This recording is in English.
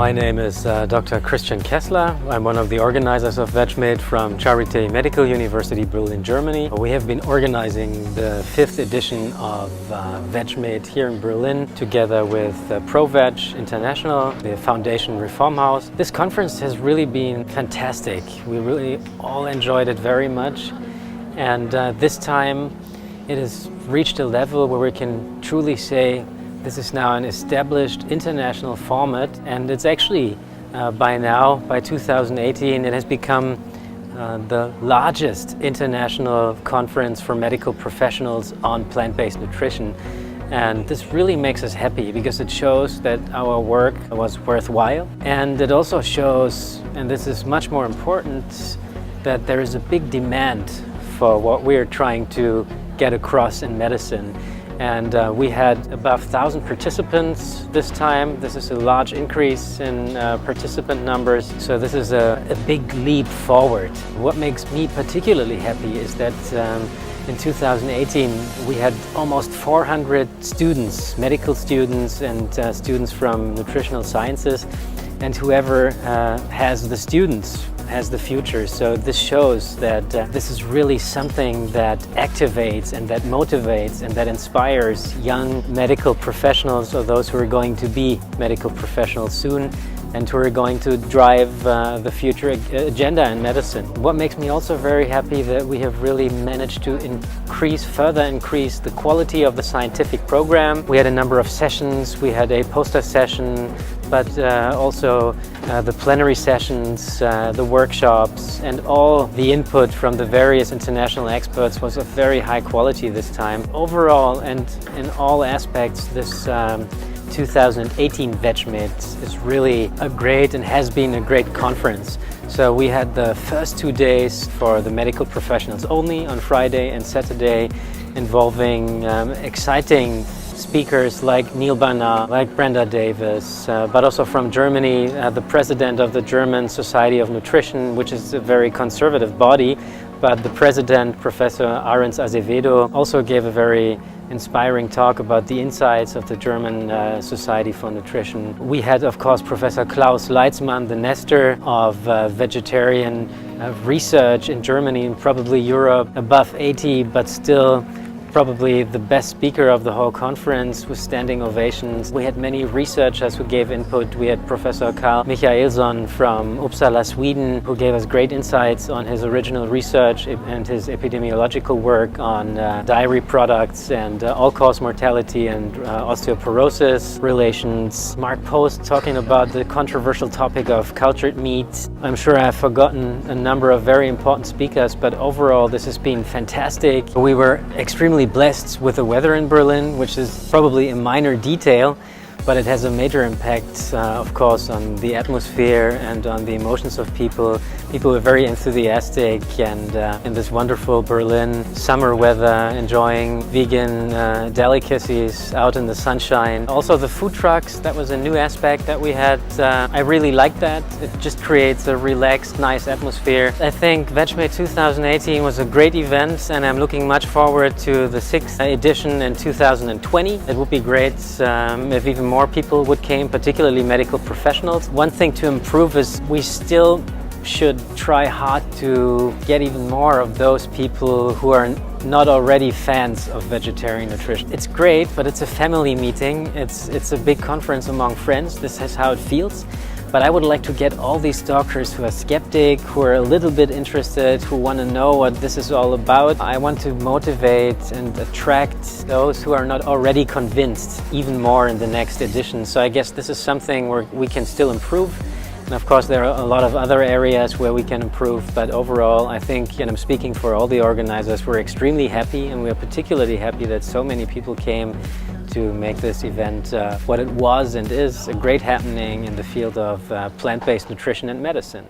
My name is Dr. Christian Kessler. I'm one of the organizers of VegMed from Charité Medical University Berlin, Germany. We have been organizing the 5th edition of VegMed here in Berlin together with ProVeg International, the Foundation Reform House. This conference has really been fantastic. We really all enjoyed it very much, and this time it has reached a level where we can truly say this is now an established international format, and it's actually by 2018, it has become the largest international conference for medical professionals on plant-based nutrition. And this really makes us happy because it shows that our work was worthwhile, and it also shows, and this is much more important, that there is a big demand for what we're trying to get across in medicine. And we had above 1,000 participants this time. This is a large increase in participant numbers, so this is a big leap forward. What makes me particularly happy is that in 2018 we had almost 400 students, medical students and students from nutritional sciences, and whoever has the students has the future. So this shows that this is really something that activates and that motivates and that inspires young medical professionals, or those who are going to be medical professionals soon and who are going to drive the future agenda in medicine. What makes me also very happy that we have really managed to further increase the quality of the scientific program. We had a number of sessions. We had a poster session, but also the plenary sessions, the workshops, and all the input from the various international experts was of very high quality this time. Overall, and in all aspects, this 2018 VegMed is really a great and has been a great conference. So we had the first 2 days for the medical professionals only on Friday and Saturday, involving exciting speakers like Neal, Barnard, like Brenda, but also from Germany, the president of the German Society of Nutrition, which is a very conservative body, but the president, Professor Hans Diehl, also gave a very inspiring talk about the insights of the German Society for Nutrition. We had, of course, Professor Claus Leitzmann, the nestor of vegetarian research in Germany and probably Europe, above 80, but still probably the best speaker of the whole conference with standing ovations. We had many researchers who gave input. We had Professor Carl Michaelsson from Uppsala, Sweden, who gave us great insights on his original research and his epidemiological work on dairy products and all-cause mortality and osteoporosis relations. Mark Post talking about the controversial topic of cultured meat. I'm sure I've forgotten a number of very important speakers, but overall this has been fantastic. We were extremely blessed with the weather in Berlin, which is probably a minor detail, but it has a major impact, of course, on the atmosphere and on the emotions of people. People were very enthusiastic, and in this wonderful Berlin summer weather, enjoying vegan delicacies out in the sunshine. Also the food trucks, that was a new aspect that we had. I really liked that. It just creates a relaxed, nice atmosphere. I think VegMed 2018 was a great event, and I'm looking much forward to the 6th edition in 2020. It would be great if even more people would come, particularly medical professionals. One thing to improve is we still should try hard to get even more of those people who are not already fans of vegetarian nutrition. It's great, but it's a family meeting. It's a big conference among friends. This is how it feels. But I would like to get all these doctors who are skeptic, who are a little bit interested, who want to know what this is all about. I want to motivate and attract those who are not already convinced even more in the next edition. So I guess this is something where we can still improve. And of course there are a lot of other areas where we can improve, but overall I think, and I'm speaking for all the organizers, we're extremely happy, and we're particularly happy that so many people came to make this event what it was and is, a great happening in the field of plant-based nutrition and medicine.